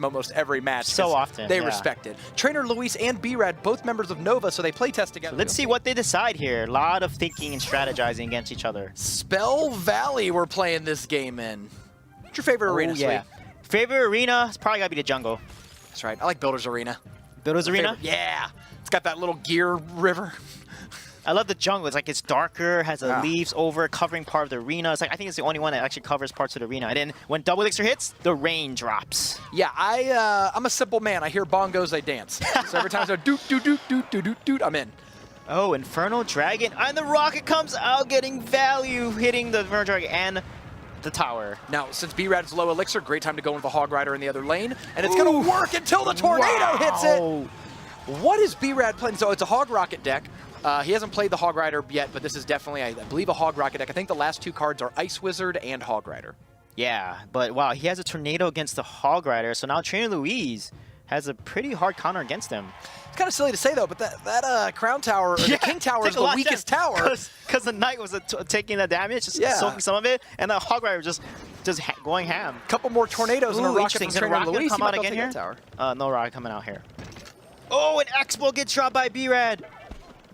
almost every match. So often, They yeah. respect it. Trainer Luis and B-Rad, both members of Nova, so they play test together. Let's see what they decide here. A lot of thinking and strategizing against each other. Spell Valley we're playing this game in. What's your favorite arena, yeah. Sweet? Favorite arena? It's probably got to be the jungle. That's right. I like Builder's Arena. Builder's Arena? Yeah. It's got that little gear river. I love the jungle. It's like it's darker, has leaves over covering part of the arena. It's like I think it's the only one that actually covers parts of the arena. And then when double elixir hits, the rain drops. Yeah, I'm a simple man. I hear bongos, I dance. So every time I go doot doot doot doot doot doot doot, I'm in. Oh, Infernal Dragon, and the rocket comes out, getting value, hitting the Infernal Dragon and the tower. Now, since B-Rad's low elixir, great time to go into the Hog Rider in the other lane, and it's gonna work until the tornado hits it. What is B-Rad playing? So it's a Hog Rocket deck. He hasn't played the Hog Rider yet, but this is definitely, I believe, a Hog Rocket deck. I think the last two cards are Ice Wizard and Hog Rider. Yeah, but wow, he has a Tornado against the Hog Rider, so now Trainer Louise has a pretty hard counter against him. It's kind of silly to say, though, but that Crown Tower, or the King Tower is the weakest tower. Because the Knight was taking the damage, just soaking some of it, and the Hog Rider just going ham. Couple more tornadoes and a rocket from Trainer Louise. Come out again here? No rocket coming out here. Oh, an Expo gets dropped by B-Rad.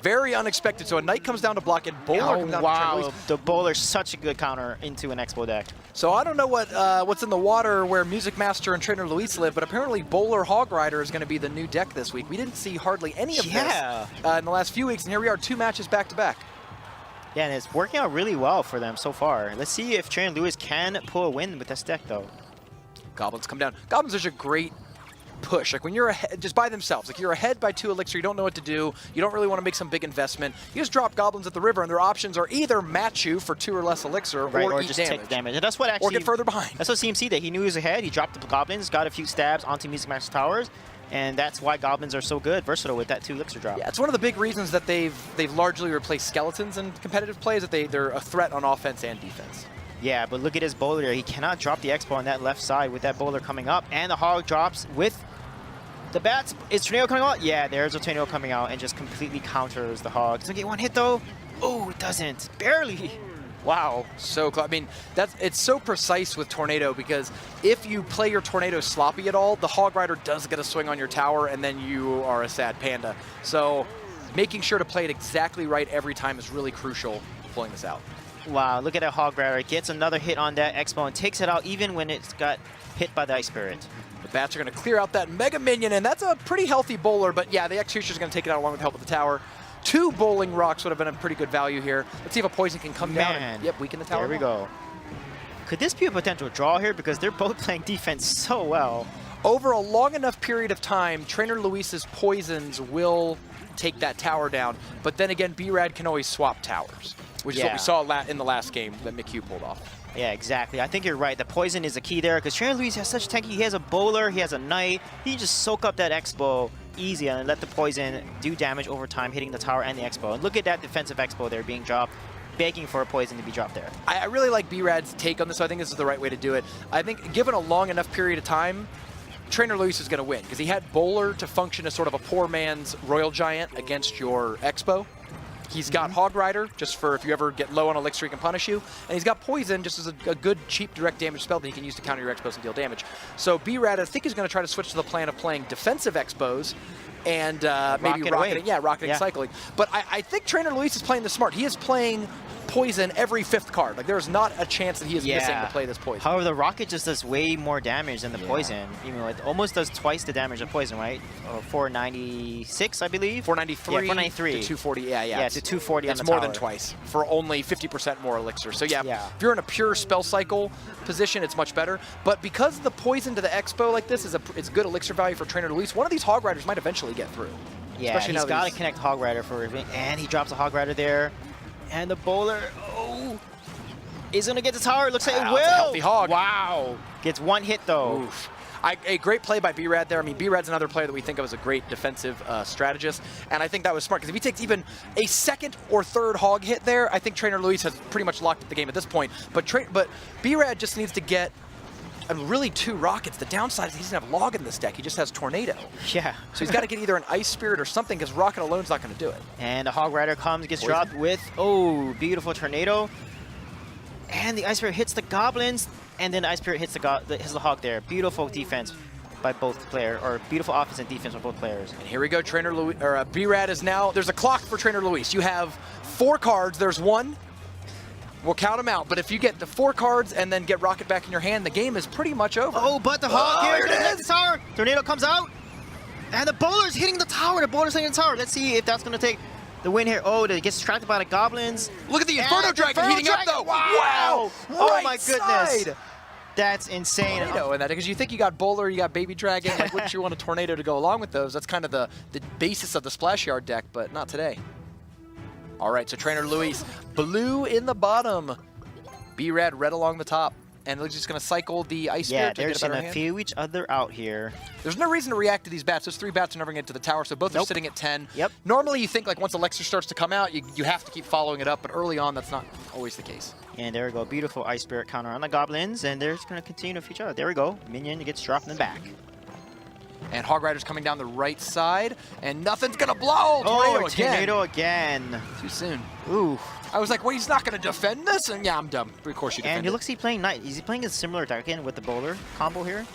Very unexpected. So a Knight comes down to block it. Bowler comes down to Trainer Louise. The Bowler's such a good counter into an Expo deck. So I don't know what's in the water where Music Master and Trainer Luis live, but apparently Bowler Hog Rider is going to be the new deck this week. We didn't see hardly any of this in the last few weeks, and here we are, 2 matches back to back. Yeah, and it's working out really well for them so far. Let's see if Trainer Luis can pull a win with this deck, though. Goblins come down. Goblins are such a great push. Like when you're ahead, just by themselves, like you're ahead by 2 elixir, you don't know what to do, you don't really want to make some big investment, you just drop goblins at the river and their options are either match you for 2 or less elixir or eat just damage. Take damage. And that's what actually, or get further behind. That's what CMC did. He knew he was ahead, he dropped the goblins, got a few stabs onto Music Master Towers, and that's why goblins are so good, versatile with that 2 elixir drop. Yeah, it's one of the big reasons that they've largely replaced skeletons in competitive plays, that they're a threat on offense and defense. Yeah, but look at his bowler there. He cannot drop the Expo on that left side with that bowler coming up, and the Hog drops with the bats. Is Tornado coming out? Yeah, there's a Tornado coming out and just completely counters the Hog. Doesn't get 1 hit though. Oh, it doesn't. Barely. Wow. So close. I mean, it's so precise with Tornado because if you play your Tornado sloppy at all, the Hog Rider does get a swing on your tower and then you are a sad panda. So making sure to play it exactly right every time is really crucial pulling this out. Wow, look at that Hog Rider. It gets another hit on that Expo and takes it out even when it's got hit by the Ice Spirit. The bats are going to clear out that Mega Minion, and that's a pretty healthy bowler, but yeah, the Executioner is going to take it out along with the help of the tower. 2 bowling rocks would have been a pretty good value here. Let's see if a poison can come down and weaken the tower. There we go. Could this be a potential draw here? Because they're both playing defense so well. Over a long enough period of time, Trainer Luis's poisons will take that tower down, but then again, B-Rad can always swap towers, which is what we saw in the last game that McHugh pulled off. Yeah, exactly. I think you're right. The poison is a key there because Trainer Luis has such tanky. He has a bowler, he has a Knight. He can just soak up that Expo easy and let the poison do damage over time, hitting the tower and the Expo. And look at that defensive Expo there being dropped, begging for a poison to be dropped there. I really like B-Rad's take on this, so I think this is the right way to do it. I think given a long enough period of time, Trainer Luis is going to win because he had bowler to function as sort of a poor man's Royal Giant against your Expo. He's got Hog Rider, just for if you ever get low on elixir, he can punish you. And he's got Poison, just as a good, cheap, direct damage spell that he can use to counter your Expos and deal damage. So B-Rad, I think, is going to try to switch to the plan of playing defensive Expos and maybe rocketing, cycling. But I think Trainer Luis is playing this smart. He is playing Poison every 5th card. Like, there's not a chance that he is missing to play this Poison. However, the Rocket just does way more damage than the Poison. You know, it almost does twice the damage of Poison, right? 496, I believe? 493. Yeah, 493. To 240, yeah. Yeah, to 240 on the It's more than twice for only 50% more elixir. So yeah, if you're in a pure spell cycle position, it's much better. But because the Poison to the Expo like this is it's good elixir value for Trainer Luis, one of these Hog Riders might eventually get through. Yeah, he's got to connect Hog Rider for it. And he drops a Hog Rider there. And the bowler, is going to get the tower. It looks like it will. It's a healthy Hog. Wow. Gets 1 hit, though. Oof. A great play by B-Rad there. I mean, B-Rad's another player that we think of as a great defensive strategist. And I think that was smart, because if he takes even a 2nd or 3rd Hog hit there, I think Trainer Luis has pretty much locked up the game at this point. But B-Rad just needs to get really 2 rockets. The downside is he doesn't have Log in this deck. He just has Tornado. Yeah. So he's got to get either an Ice Spirit or something, because Rocket alone's not going to do it. And the Hog Rider comes, gets dropped with, beautiful Tornado. And the Ice Spirit hits the Goblins, and then the Ice Spirit hits the Hog there. Beautiful defense. by both players, or beautiful offense and defense by both players. And here we go, Trainer Luis, or B-Rad is now, there's a clock for Trainer Luis. You have 4 cards, there's 1. We'll count them out, but if you get the 4 cards and then get Rocket back in your hand, the game is pretty much over. Oh, but the Hog here it the tower. Tornado comes out, and the bowler's hitting the tower. The bowler's hitting the tower. Let's see if that's going to take the win here. Oh, it gets distracted by the goblins. Look at the Inferno Dragon heating up, though. Wow! Oh, Right my goodness. side. That's insane. Tornado in that, because you think you got Bowler, you got Baby Dragon, like wouldn't you want a Tornado to go along with those? That's kind of the basis of the Splash Yard deck, but not today. All right, so Trainer Luis, blue in the bottom, B-Rad red along the top, and they're just going to cycle the Ice Yeah, Spirit to they're get a just better going to hand. feel each other out here. There's no reason to react to these bats. Those 3 bats are never going to get to the tower, so both are Nope. sitting at 10. Yep. Normally, you think like once Elixir starts to come out, you have to keep following it up, but early on, that's not always the case. And there we go. Beautiful Ice Spirit counter on the goblins, and they're just going to continue to feature out. There we go. Minion gets dropped in the back. And Hog Rider's coming down the right side, and nothing's going to blow. Tornado again. Tornado again. Too soon. Ooh. I was like, well, he's not going to defend this, and yeah, I'm dumb. Of course you defend And it. he looks like he's playing nice. Is he playing a similar deck again with the bowler combo here?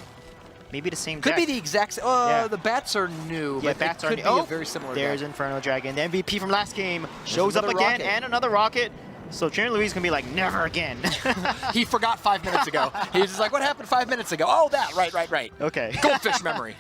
Maybe the same Could deck. be the exact. Yeah. The bats are new. Yeah, but bats it are could new. be Oh, a very similar. There's deck. Inferno Dragon. The MVP from last game shows up another again, rocket. and another rocket. So Trainer Luis is going to be like, never again. He forgot 5 minutes ago. He was just like, what happened 5 minutes ago? Oh, that. Right. Okay. Goldfish memory.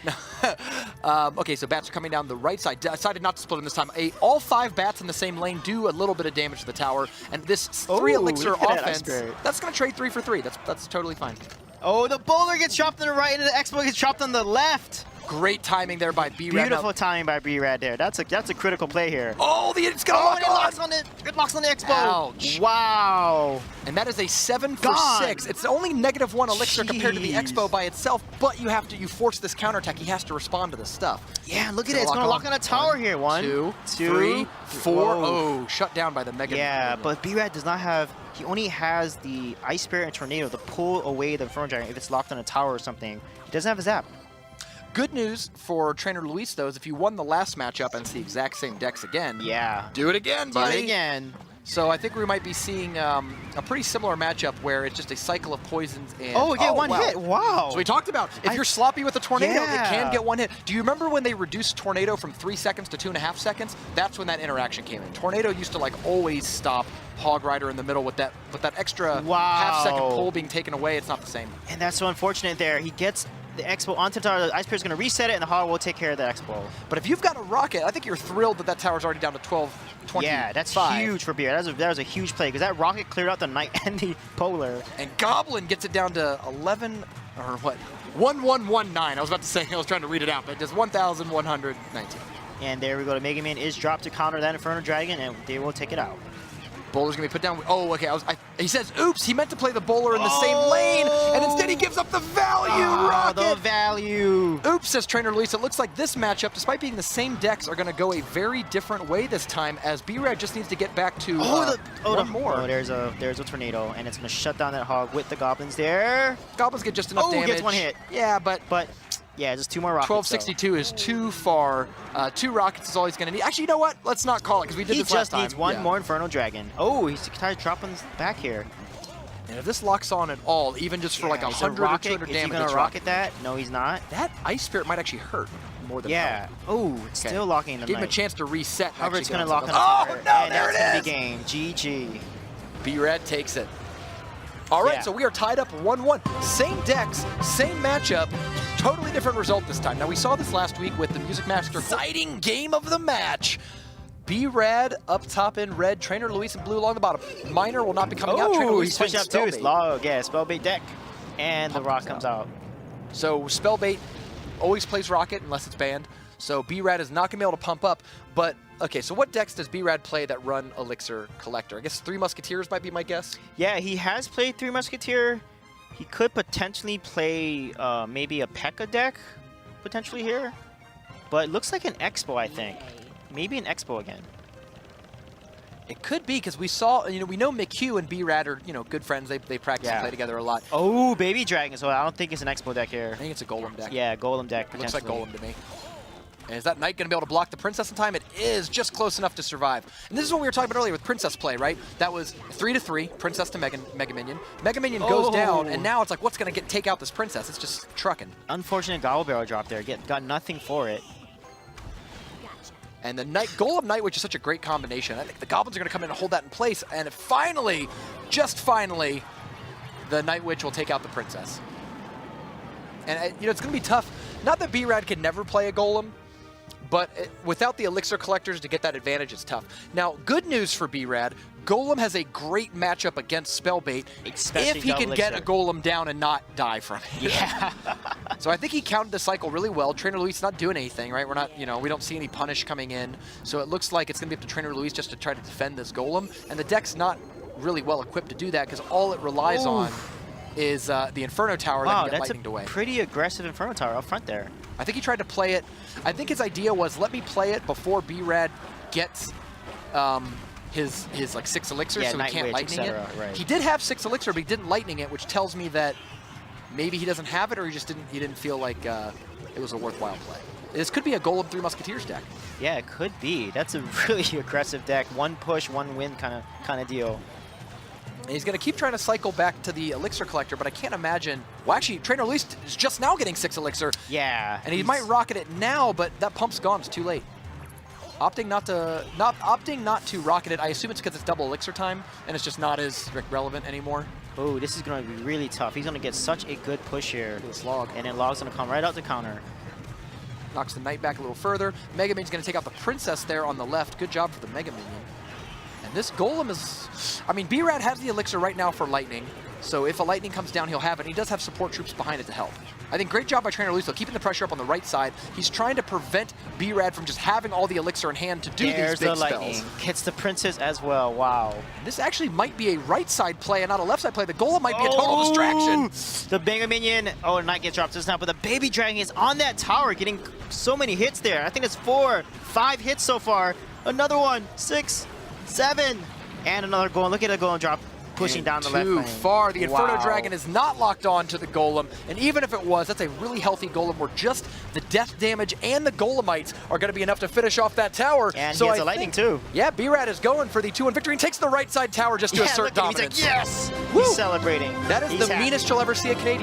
Okay, so bats are coming down the right side. Decided not to split them this time. All 5 bats in the same lane do a little bit of damage to the tower, and this 3 Ooh, elixir look at that Ice offense, Spirit. that's going to trade 3 for 3. That's totally fine. Oh, the bowler gets chopped on the right, and the Expo gets chopped on the left. Great timing there by B-Rad. Beautiful timing by B-Rad there. That's a critical play here. Oh, it's going to Oh, lock and it on. locks on the Expo. Ouch. Wow. And that is a 7 for Gone. 6. It's only -1 elixir compared to the Jeez. Expo by itself, but you force this counterattack. He has to respond to this stuff. Yeah, look at Gonna it. It's going to lock lock on. on a tower here. 1, 2, 2, 3, 4. Whoa. Oh, shut down by the Mega. Yeah, but B-Rad does not have, he only has the Ice Spirit and Tornado to pull away the Inferno Dragon if it's locked on a tower or something. He doesn't have a zap. Good news for Trainer Luis, though, is if you won the last matchup and it's the exact same decks again, Yeah. do it again, Do buddy. it again. So I think we might be seeing a pretty similar matchup where it's just a cycle of poisons and... Oh, yeah, one wow. hit. Wow. So we talked about, if you're sloppy with a Tornado, Yeah. it can get 1 hit. Do you remember when they reduced Tornado from 3 seconds to 2.5 seconds? That's when that interaction came in. Tornado used to like always stop Hog Rider in the middle with that extra half-second pull being taken away. It's not the same. And that's so unfortunate there. He gets the Expo onto the tower. The Ice Spirit's going to reset it, and the Hog will take care of the Expo. But if you've got a rocket, I think you're thrilled that tower's already down to 12, 25. Yeah, that's huge for Beer. That was a huge play, because that rocket cleared out the Knight and the Polar. And Goblin gets it down to 11, or what? 1119. I was about to say, I was trying to read it out, but just 1,119. And there we go. The Mega Man is dropped to counter that Inferno Dragon, and they will take it out. Bowler's gonna be put down. Oh, okay. He says, "Oops!" He meant to play the bowler in the same lane, and instead he gives up the value. Rocket. The value. Oops, says Trainer Luis. It looks like this matchup, despite being the same decks, are gonna go a very different way this time. As B-Rad just needs to get back to one more. Oh, there's a Tornado, and it's gonna shut down that Hog with the Goblins there. Goblins get just enough damage. Gets 1 hit. Yeah, but Yeah, just 2 more rockets. 1262 is too far. 2 rockets is all he's going to need. Actually, you know what? Let's not call it because we did He this last time. just needs 1 more Inferno Dragon. Oh, he's trying to drop on his back here. And if this locks on at all, even just for like he's 100 or 200 Is he damage, gonna it's rocket that? No, he's not. that Ice Spirit might actually hurt more than Yeah. Oh, it's still locking the Give him a Knight. chance to reset. and However, actually it's get gonna on lock on the something. tower. Oh, no, and there it that's is. gonna be game. GG. B-Rad takes it. All right, Yeah. so we are tied up 1-1. Same decks, same matchup, totally different result this time. Now, we saw this last week with the Music Master exciting game of the match. B-Rad up top in red, Trainer Luis in blue along the bottom. Miner will not be coming out. Trainer Oh, Luis he switched playing up to his Spellbait. log. Yeah, Spellbait deck. And the rock comes out. So Spellbait always plays Rocket unless it's banned. So B-Rad is not going to be able to pump up. But, okay, so what decks does B-Rad play that run Elixir Collector? I guess 3 Musketeers might be my guess. Yeah, he has played 3 Musketeer. He could potentially play maybe a P.E.K.K.A deck, potentially here. But it looks like an Expo, I think. Maybe an Expo again. It could be, because we saw, we know McHugh and B-Rad are, good friends. They practice and play together a lot. Oh, Baby Dragon. So I don't think it's an Expo deck here. I think it's a Golem deck. Yeah, Golem deck. It looks like Golem to me. And is that Knight going to be able to block the Princess in time? It is just close enough to survive. And this is what we were talking about earlier with Princess play, right? That was 3-3, Princess to Mega Minion. Mega Minion goes down, and now it's like, what's going to take out this Princess? It's just trucking. Unfortunate Gobble Barrel drop there. Got nothing for it. And the Golem Knight, which is such a great combination. I think the Goblins are going to come in and hold that in place. And finally, just finally, the Night Witch will take out the Princess. And it's going to be tough. Not that B-Rad can never play a Golem, but without the Elixir Collectors to get that advantage, it's tough. Now, good news for B-Rad, Golem has a great matchup against Spellbait if he can get a Golem down and not die from it. Yeah. So I think he counted the cycle really well. Trainer Luis not doing anything, right? We're not, we don't see any punish coming in. So it looks like it's going to be up to Trainer Luis just to try to defend this Golem. And the deck's not really well equipped to do that because all it relies on is the Inferno Tower that can get lightninged away. Pretty aggressive Inferno Tower up front there. I think he tried to play it. I think his idea was, let me play it before B-Rad gets his like 6 elixirs, so he can't lightning it. Right. He did have 6 elixir, but he didn't lightning it, which tells me that maybe he doesn't have it, or he didn't feel like it was a worthwhile play. This could be a Golem 3 Musketeers deck. Yeah, it could be. That's a really aggressive deck. One push, one win kind of deal. And he's going to keep trying to cycle back to the Elixir Collector, but I can't imagine... Well, actually, Trainer Luis is just now getting 6 Elixir. Yeah. And he might rocket it now, but that pump's gone. It's too late. Opting not to rocket it. I assume it's because it's double Elixir time, and it's just not as relevant anymore. Oh, this is going to be really tough. He's going to get such a good push here. This log. And then Log's going to come right out to counter. Knocks the Knight back a little further. Mega Minion's going to take out the Princess there on the left. Good job for the Mega Minion. And this Golem is... I mean, B-Rad has the Elixir right now for Lightning, so if a Lightning comes down, he'll have it. He does have support troops behind it to help. I think great job by Trainer Luis, though, keeping the pressure up on the right side. He's trying to prevent B-Rad from just having all the Elixir in hand to do these big the Lightning. spells. Hits the Princess as well. Wow. This actually might be a right side play and not a left side play. The Golem might be a total distraction. The Mega Minion. Oh, and Knight gets dropped just now, but the Baby Dragon is on that tower, getting so many hits there. I think it's 4, 5 hits so far. Another one, 6, 7. And another Golem. Look at the Golem drop, pushing down the left lane. Too far. The Inferno Dragon is not locked on to the Golem. And even if it was, that's a really healthy Golem where just the death damage and the Golemites are going to be enough to finish off that tower. And so he has a Lightning too. Yeah, B-Rad is going for the 2-1 victory and takes the right side tower just to assert dominance. He's like, yes! Woo! He's celebrating. That is the meanest you'll ever see a Canadian.